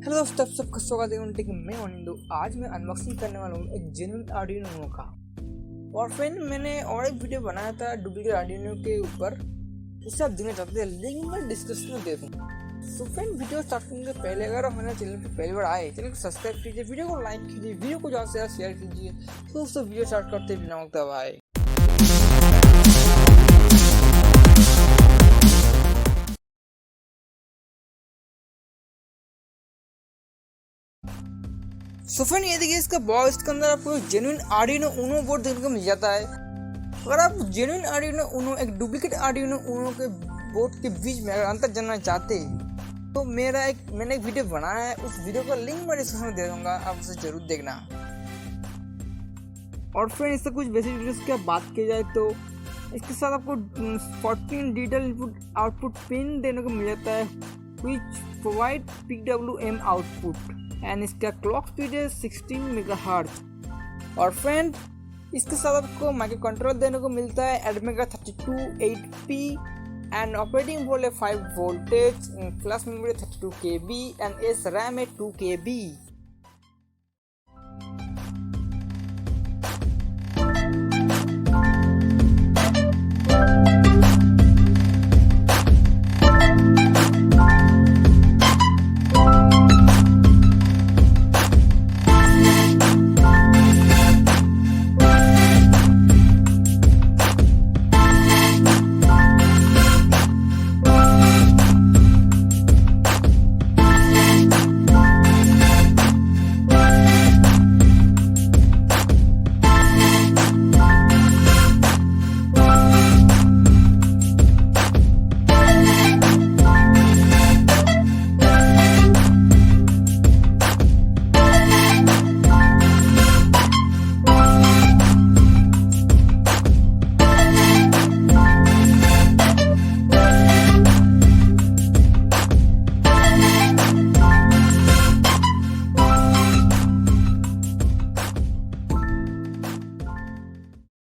Hello दोस्तों, सबका स्वागत है उनके मैं अनिंदु। आज मैं अनबॉक्सिंग करने वाला हूँ एक जेन्युइन आर्डिनो का। और फ्रेंड, मैंने और एक वीडियो बनाया था डुप्लीकेट आर्डिनो के ऊपर, उससे आप देखना चाहते हैं, लिंक मैं डिस्क्रिप्शन में दे दूँगा। सो फ्रेंड, वीडियो स्टार्ट करने से पहले अगर आप हमारे चैनल पर पहली बार आए, चैनल को सब्सक्राइब कीजिए, वीडियो को लाइक कीजिए, वीडियो को ज़्यादा से ज़्यादा शेयर कीजिए। तो दोस्तों, वीडियो स्टार्ट करते बिना वक्त भाई। सो फ्रेंड, ये देखिए इसका बॉक्स के अंदर आपको जेन्युइन आर्डिनो ऊनो बोर्ड देखने को मिल जाता है। अगर आप जेन्युइन आर्डिनो ऊनो एक डुप्लीकेट आर्डिनो ऊनो के बोर्ड के बीच में अगर अंतर जानना चाहते हैं तो मैंने एक वीडियो बनाया है, उस वीडियो का लिंक मैं डिस्क्रिप्शन में दे दूंगा, आप उसे जरूर देखना। और फ्रेंड, इससे कुछ बेसिक डिटेल्स की बात की जाए तो इसके साथ आपको 14 डिजिटल इनपुट आउटपुट पिन देने को मिल जाता है, which provide PWM output and इसका क्लॉक स्पीड है 16 मेगाहर्ट्ज। और फ्रेंड, इसके साथ आपको माइक्रोकंट्रोलर देने को मिलता है ATmega328P एंड ऑपरेटिंग वोल्ट है 5 voltage, flash memory 32 KB and SRAM है 2 KB।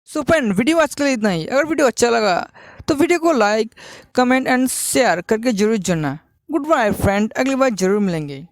सो फ्रेंड, वीडियो आज के लिए इतना ही। अगर वीडियो अच्छा लगा तो वीडियो को लाइक, कमेंट एंड शेयर करके जरूर जुड़ना। गुड बाय फ्रेंड, अगली बार जरूर मिलेंगे।